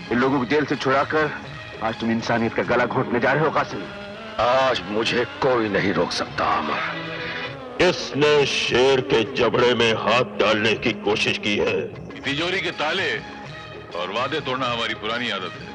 इन लोगों को जेल से छुड़ाकर आज तुम इंसानियत का गला घोंटने जा रहे हो कासिम। आज मुझे कोई नहीं रोक सकता अमर। इसने शेर के जबड़े में हाथ डालने की कोशिश की है। तिजोरी के ताले और वादे तोड़ना हमारी पुरानी आदत है।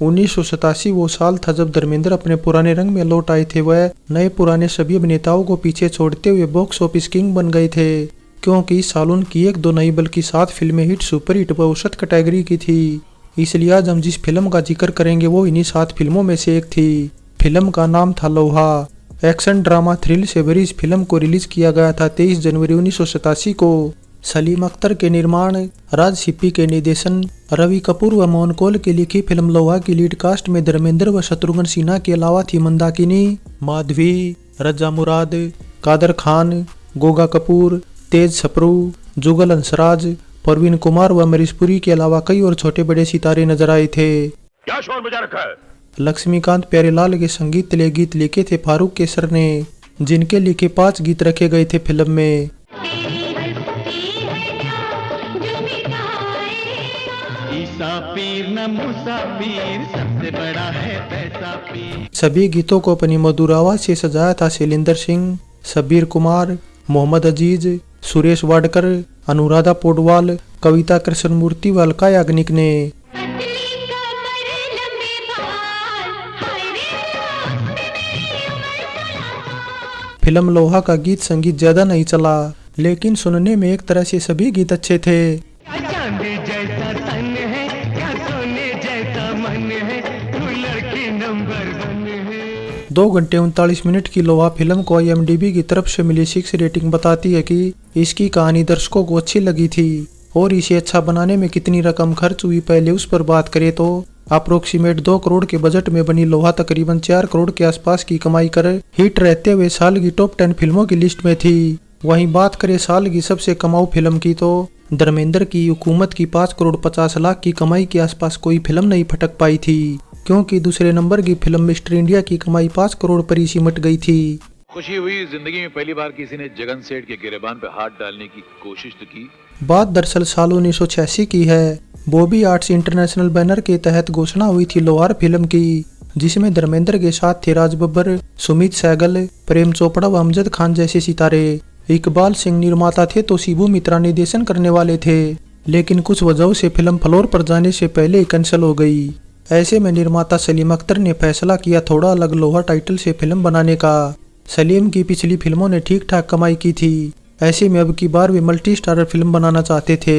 1987 वो साल था जब धर्मेंद्र अपने पुराने रंग में लौट आए थे। वह नए पुराने सभी अभिनेताओं को पीछे छोड़ते हुए बॉक्स ऑफिस किंग बन गए थे, क्योंकि इस साल उनकी एक दो नहीं बल्कि 7 फिल्में हिट, सुपर हिट व औसत कैटेगरी की थी। इसलिए आज हम जिस फिल्म का जिक्र करेंगे वो इन्हीं 7 फिल्मों में से एक थी। फिल्म का नाम था लोहा। एक्शन ड्रामा थ्रिल से भरी इस फिल्म को रिलीज किया गया था 23 जनवरी 1987 को। सलीम अख्तर के निर्माण, राज सिप्पी के निर्देशन, रवि कपूर व मोहन कौल की लिखी फिल्म लोहा की लीड कास्ट में धर्मेंद्र व शत्रुघ्न सिन्हा के अलावा थी मंदाकिनी, माधवी, रजा मुराद, कादर खान, गोगा कपूर, तेज सप्रू, जुगल हंसराज, परवीन कुमार व अमरीश पुरी के अलावा कई और छोटे बड़े सितारे नजर आए थे। क्या शोर मचा रखा है? लक्ष्मीकांत प्यारेलाल के संगीत तले गीत लिखे थे फारूक केसर ने, जिनके लिखे 5 गीत रखे गए थे फिल्म में। सबसे बड़ा है पैसा पीर। सभी गीतों को अपनी मधुर आवाज से सजाया था शैलेंद्र सिंह, सबीर कुमार, मोहम्मद अजीज, सुरेश वाडकर, अनुराधा पौडवाल, कविता कृष्णमूर्ति व अलका याग्निक ने। फिल्म लोहा का गीत संगीत ज्यादा नहीं चला, लेकिन सुनने में एक तरह से सभी गीत अच्छे थे। 2 घंटे 39 मिनट की लोहा फिल्म को IMDb की तरफ से मिली 6 रेटिंग बताती है कि इसकी कहानी दर्शकों को अच्छी लगी थी। और इसे अच्छा बनाने में कितनी रकम खर्च हुई, पहले उस पर बात करें तो अप्रोक्सीमेट 2 करोड़ के बजट में बनी लोहा तकरीबन 4 करोड़ के आसपास की कमाई कर हिट रहते हुए साल की टॉप 10 फिल्मों की लिस्ट में थी। वहीं बात करें साल की सबसे कमाऊ फिल्म की तो धर्मेंद्र की हुकूमत की 5 करोड़ 50 लाख की कमाई के आसपास कोई फिल्म नहीं फटक पाई थी, क्योंकि दूसरे नंबर की फिल्म मिस्टर इंडिया की कमाई 5 करोड़ पर ही सिमट गई थी। खुशी हुई, जिंदगी में पहली बार किसी ने जगन सेठ के गिरेबान पे हाथ डालने की कोशिश तो की। बात दरअसल साल 1986 की है। बॉबी आर्ट्स इंटरनेशनल बैनर के तहत घोषणा हुई थी लोहार फिल्म की, जिसमें धर्मेंद्र के साथ थे राज बब्बर, सुमित सहगल, प्रेम चोपड़ा व अमजद खान जैसे सितारे। इकबाल सिंह निर्माता थे तो शिबू मित्रा निर्देशन करने वाले थे, लेकिन कुछ वजहों से फिल्म फ्लोर पर जाने से पहले ही कैंसिल हो गई। ऐसे में निर्माता सलीम अख्तर ने फैसला किया थोड़ा अलग लोहा टाइटल से फिल्म बनाने का। सलीम की पिछली फिल्मों ने ठीक ठाक कमाई की थी, ऐसे में अब की बार वे मल्टी स्टारर फिल्म बनाना चाहते थे।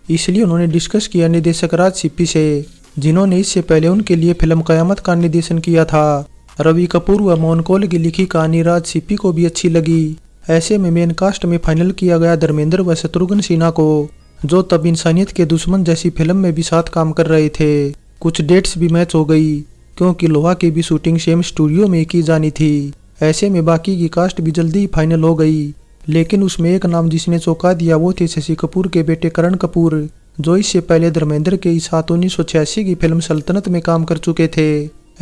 इसलिए उन्होंने डिस्कस किया निर्देशक राज सिप्पी से, जिन्होंने इससे पहले उनके लिए फिल्म कयामत का निर्देशन किया था। रवि कपूर व मोहन कौल की लिखी कहानी राज सिप्पी को भी अच्छी लगी। ऐसे में मेन कास्ट में फाइनल किया गया धर्मेंद्र व शत्रुघ्न सिन्हा को, जो तब इंसानियत के दुश्मन जैसी फिल्म में भी साथ काम कर रहे थे। कुछ डेट्स भी मैच हो गई, क्योंकि लोहा की भी शूटिंग सेम स्टूडियो में की जानी थी। ऐसे में बाकी की कास्ट भी जल्दी ही फाइनल हो गई, लेकिन उसमें एक नाम जिसने चौंका दिया वो थे शशि कपूर के बेटे करण कपूर, जो इससे पहले धर्मेंद्र के साथ 1986 की फिल्म सल्तनत में काम कर चुके थे।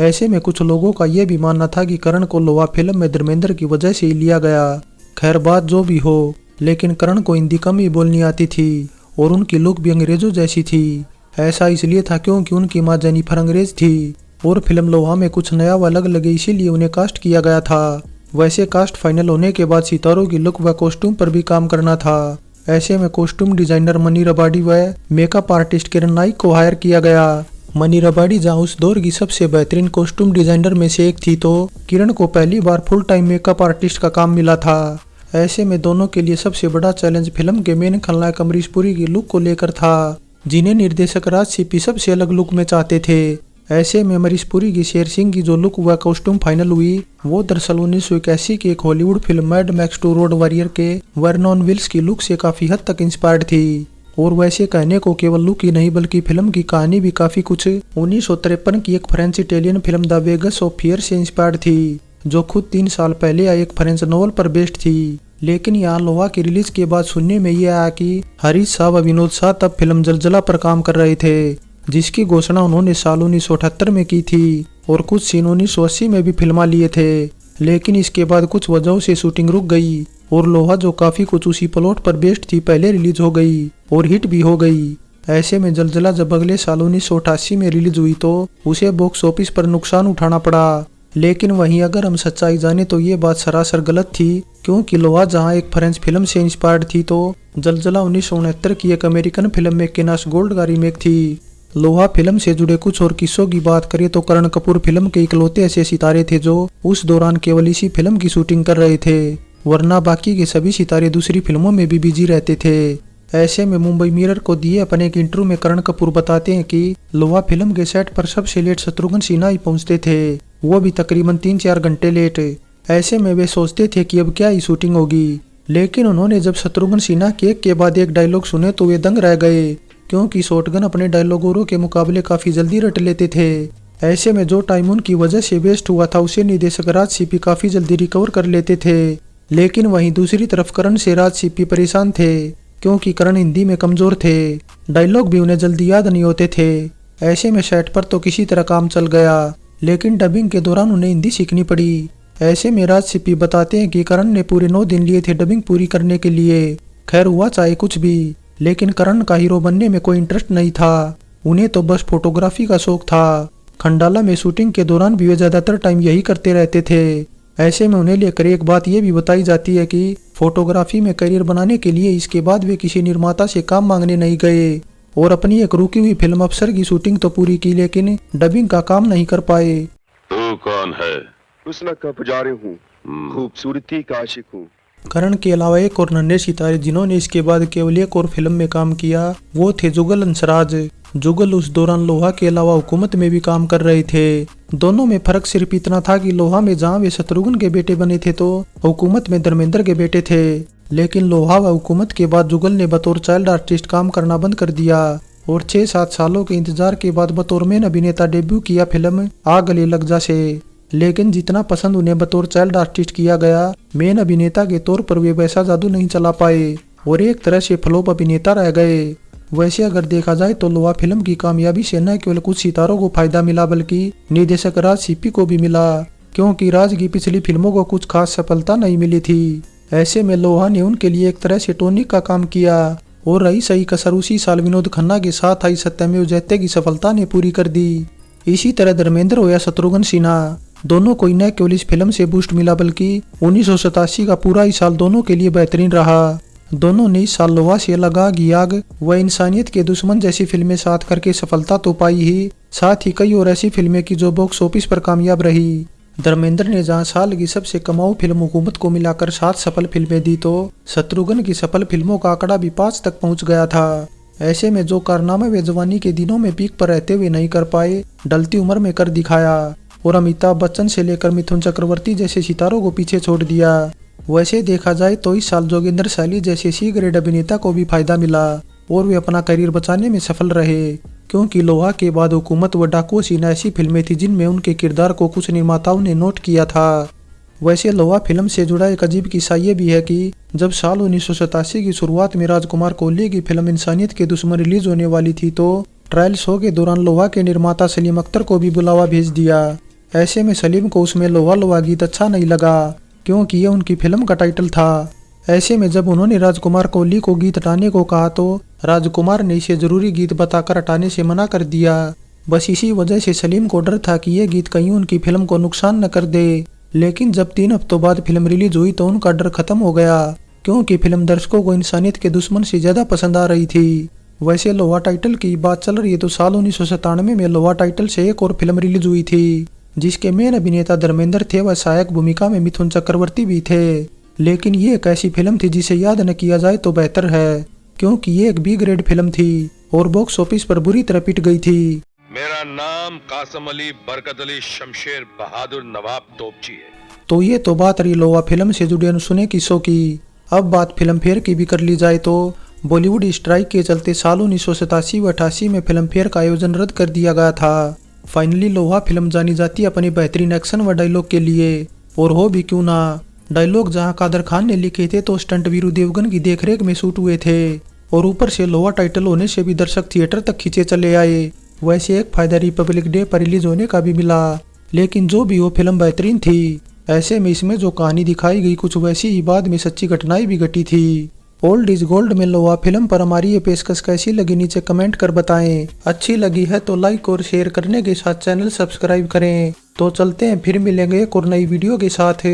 ऐसे में कुछ लोगों का यह भी मानना था कि करण को लोहा फिल्म में धर्मेंद्र की वजह से ही लिया गया। खैर बात जो भी हो, लेकिन करण को हिंदी कम ही बोलनी आती थी और उनकी लुक भी अंग्रेजों जैसी थी। ऐसा इसलिए था क्योंकि उनकी मां जेनिफर अंग्रेज थी और फिल्म लोहा में कुछ नया व अलग लगे, इसीलिए उन्हें कास्ट किया गया था। वैसे कास्ट फाइनल होने के बाद सितारों की लुक व कॉस्ट्यूम पर भी काम करना था। ऐसे में कॉस्ट्यूम डिजाइनर मनी रबाड़ी व मेकअप आर्टिस्ट किरण नाइक को हायर किया गया। मनी रबाड़ी जहां उस दौर की सबसे बेहतरीन कॉस्ट्यूम डिजाइनर में से एक थी, तो किरण को पहली बार फुल टाइम मेकअप आर्टिस्ट का काम मिला था। ऐसे में दोनों के लिए सबसे बड़ा चैलेंज फिल्म के मेन खलनायक अमरीश पुरी की लुक को लेकर था, जिन्हें निर्देशक राज सिप्पी सबसे अलग लुक में चाहते थे। ऐसे में अमरीश पुरी की शेर सिंह की जो लुक व कॉस्ट्यूम फाइनल हुई, वो दरअसल 1981 की एक Hollywood film mad max 2 road warrior के वर्नॉन विल्स की लुक से काफी हद तक इंस्पायर्ड थी। और वैसे कहने को केवल लुक ही नहीं बल्कि फिल्म की कहानी भी काफी कुछ 1953 की एक French Italian film the wages of fear से इंस्पायर्ड थी, जो खुद 3 साल पहले आई एक फ्रेंच नॉवल पर बेस्ड थी। लेकिन यहाँ लोहा की रिलीज के बाद सुनने में ये आया कि हरीश शाह व विनोद शाह तब फिल्म जलजला पर काम कर रहे थे, जिसकी घोषणा उन्होंने साल 1978 में की थी और कुछ सीन 1980 में भी फिल्मा लिए थे। लेकिन इसके बाद कुछ वजहों से शूटिंग रुक गई और लोहा जो काफी कुछ उसी प्लॉट पर बेस्ड थी पहले रिलीज हो गई और हिट भी हो गई। ऐसे में जलजला जब अगले साल 1988 में रिलीज हुई तो उसे बॉक्स ऑफिस पर नुकसान उठाना पड़ा। लेकिन वहीं अगर हम सच्चाई जाने तो ये बात सरासर गलत थी, क्योंकि लोहा जहां एक फ्रेंच फिल्म से इंस्पायर्ड थी तो जलजला 1969 की एक अमेरिकन फिल्म में केनास गोल्ड का रीमेक थी। लोहा फिल्म से जुड़े कुछ और किस्सों की बात करें तो करण कपूर फिल्म के इकलौते ऐसे सितारे थे जो उस दौरान केवल इसी फिल्म की शूटिंग कर रहे थे, वरना बाकी के सभी सितारे दूसरी फिल्मों में भी बिजी रहते थे। ऐसे में मुंबई मिरर को दिए अपने एक इंटरव्यू में करण कपूर बताते हैं कि लोहा फिल्म के सेट पर सबसे लेट शत्रुघ्न सिन्हा ही पहुंचते थे, वो भी तकरीबन 3-4 घंटे लेट। ऐसे में वे सोचते थे कि अब क्या ही शूटिंग होगी, लेकिन उन्होंने जब शत्रुघ्न सिन्हा के एक के बाद एक डायलॉग सुने तो वे दंग रह गए, क्योंकि शॉटगन अपने डायलॉगों के मुकाबले काफी जल्दी रट लेते थे। ऐसे में जो टाइम उनकी वजह से वेस्ट हुआ था उसे निदेशक राज सीपी काफी जल्दी रिकवर कर लेते थे। लेकिन वहीं दूसरी तरफ करण से राज सीपी परेशान थे, क्योंकि करण हिंदी में कमजोर थे, डायलॉग भी उन्हें जल्दी याद नहीं होते थे। ऐसे में सेट पर तो किसी तरह काम चल गया, लेकिन डबिंग के दौरान उन्हें हिंदी सीखनी पड़ी। ऐसे में राज सीपी बताते हैं कि करण ने पूरे 9 दिन लिए थे डबिंग पूरी करने के लिए। खैर हुआ चाहे कुछ भी, लेकिन करण का हीरो बनने में कोई इंटरेस्ट नहीं था, उन्हें तो बस फोटोग्राफी का शौक था। खंडाला में शूटिंग के दौरान भी वे ज्यादातर टाइम यही करते रहते थे। ऐसे में उन्हें लेकर एक बात यह भी बताई जाती है कि फोटोग्राफी में करियर बनाने के लिए इसके बाद वे किसी निर्माता से काम मांगने नहीं गए और अपनी एक रुकी हुई फिल्म अफसर की शूटिंग तो पूरी की, लेकिन डबिंग का काम नहीं कर पाए। तू कौन है? हुस्न का पुजारी हूँ, खूबसूरती का आशिक हूँ। करण के अलावा एक और नन्हे सितारे जिन्होंने इसके बाद केवल एक और फिल्म में काम किया वो थे जुगल हंसराज। जुगल उस दौरान लोहा के अलावा हुकूमत में भी काम कर रहे थे। दोनों में फर्क सिर्फ इतना था कि लोहा में जहां वे शत्रुघ्न के बेटे बने थे तो हुकूमत में धर्मेंद्र के बेटे थे। लेकिन लोहा व हुकूमत के बाद जुगल ने बतौर चाइल्ड आर्टिस्ट काम करना बंद कर दिया और 6-7 सालों के इंतजार के बाद बतौर मेन अभिनेता डेब्यू किया फिल्म आ गले लग जा से। लेकिन जितना पसंद उन्हें बतौर चाइल्ड आर्टिस्ट किया गया, मेन अभिनेता के तौर पर वे वैसा जादू नहीं चला पाए और एक तरह से फ्लॉप अभिनेता रह गए। वैसे अगर देखा जाए तो लोहा फिल्म की कामयाबी से न केवल कुछ सितारों को फायदा मिला बल्कि निदेशक राज सीपी को भी मिला, क्योंकि राज की पिछली फिल्मों को कुछ खास सफलता नहीं मिली थी। ऐसे में लोहा ने उनके लिए एक तरह से टॉनिक का काम किया और रही सही कसर उसी साल विनोद खन्ना के साथ आई सत्यमेव जयते की सफलता ने पूरी कर दी। इसी तरह धर्मेंद्र हो या शत्रुघ्न सिन्हा, दोनों को न केवल इस फिल्म से बूस्ट मिला बल्कि 1987 का पूरा ही साल दोनों के लिए बेहतरीन रहा। दोनों ने इस साल लोहा से लगा आग व इंसानियत के दुश्मन जैसी फिल्में साथ करके सफलता तो पाई ही, साथ ही कई और ऐसी फिल्में की जो बॉक्स ऑफिस पर कामयाब रही। धर्मेंद्र ने जहां साल की सबसे कमाऊ फिल्म हुकूमत को मिलाकर 7 सफल फिल्में दी तो शत्रुघ्न की सफल फिल्मों का आंकड़ा भी 5 तक पहुंच गया था। ऐसे में जो कारनामे वे जवानी के दिनों में पीक पर रहते हुए नहीं कर पाए, ढलती उम्र में कर दिखाया और अमिताभ बच्चन से लेकर मिथुन चक्रवर्ती जैसे सितारों को पीछे छोड़ दिया। वैसे देखा जाए तो इस साल जोगेंद्र सैली जैसे सी ग्रेड अभिनेता को भी फायदा मिला और वे अपना करियर बचाने में सफल रहे, क्योंकि लोहा के बाद हुकूमत व डाकू सीना ऐसी फिल्में थी जिनमें उनके किरदार को कुछ निर्माताओं ने नोट किया था। वैसे लोहा फिल्म से जुड़ा एक अजीब किस्सा ये भी है कि जब साल 1987 की शुरुआत में राजकुमार कोहली की फिल्म इंसानियत के दुश्मन रिलीज होने वाली थी तो ट्रायल शो के दौरान लोहा के निर्माता सलीम अख्तर को भी बुलावा भेज दिया। ऐसे में सलीम को उसमें लोहा लोहा गीत अच्छा नहीं लगा, क्योंकि यह उनकी फिल्म का टाइटल था। ऐसे में जब उन्होंने राजकुमार कोहली को गीत हटाने को कहा तो राजकुमार ने इसे जरूरी गीत बताकर हटाने से मना कर दिया। बस इसी वजह से सलीम को डर था कि यह गीत कहीं उनकी फिल्म को नुकसान न कर दे। लेकिन जब 3 हफ्तों बाद फिल्म रिलीज हुई तो उनका डर खत्म हो गया, क्योंकि फिल्म दर्शकों को इंसानियत के दुश्मन से ज्यादा पसंद आ रही थी। वैसे लोहा टाइटल की बात चल रही है तो साल 1997 में लोहा टाइटल से एक और फिल्म रिलीज हुई थी जिसके मेन अभिनेता धर्मेंद्र थे व सहायक भूमिका में मिथुन चक्रवर्ती भी थे। लेकिन ये एक ऐसी फिल्म थी जिसे याद न किया जाए तो बेहतर है, क्योंकि ये एक बी ग्रेड फिल्म थी और बॉक्स ऑफिस पर बुरी तरह पिट गई थी। मेरा नाम कासम अली बरकत अली शमशेर बहादुर नवाब तोपची है। तो ये तो बात रही लोहा फिल्म से जुड़े अनसुने किस्सों की। अब बात फिल्म फेयर की भी कर ली जाए तो बॉलीवुड स्ट्राइक के चलते साल 1987 व 88 में फिल्म फेयर का आयोजन रद्द कर दिया गया था। फाइनली लोहा फिल्म जानी जाती है अपने बेहतरीन एक्शन व डायलॉग के लिए, और हो भी क्यों ना। डायलॉग जहां कादर खान ने लिखे थे तो स्टंट वीरू देवगन की देखरेख में शूट हुए थे और ऊपर से लोहा टाइटल होने से भी दर्शक थिएटर तक खींचे चले आए। वैसे एक फायदा रिपब्लिक डे पर रिलीज होने का भी मिला, लेकिन जो भी हो फिल्म बेहतरीन थी। ऐसे में इसमें जो कहानी दिखाई गई कुछ वैसी ही बाद में सच्ची घटनाएं भी घटी थी। ओल्ड इज गोल्ड में लोहा फिल्म पर हमारी ये पेशकश कैसी लगी नीचे कमेंट कर बताएं। अच्छी लगी है तो लाइक और शेयर करने के साथ चैनल सब्सक्राइब करें। तो चलते हैं, फिर मिलेंगे एक और नई वीडियो के साथ।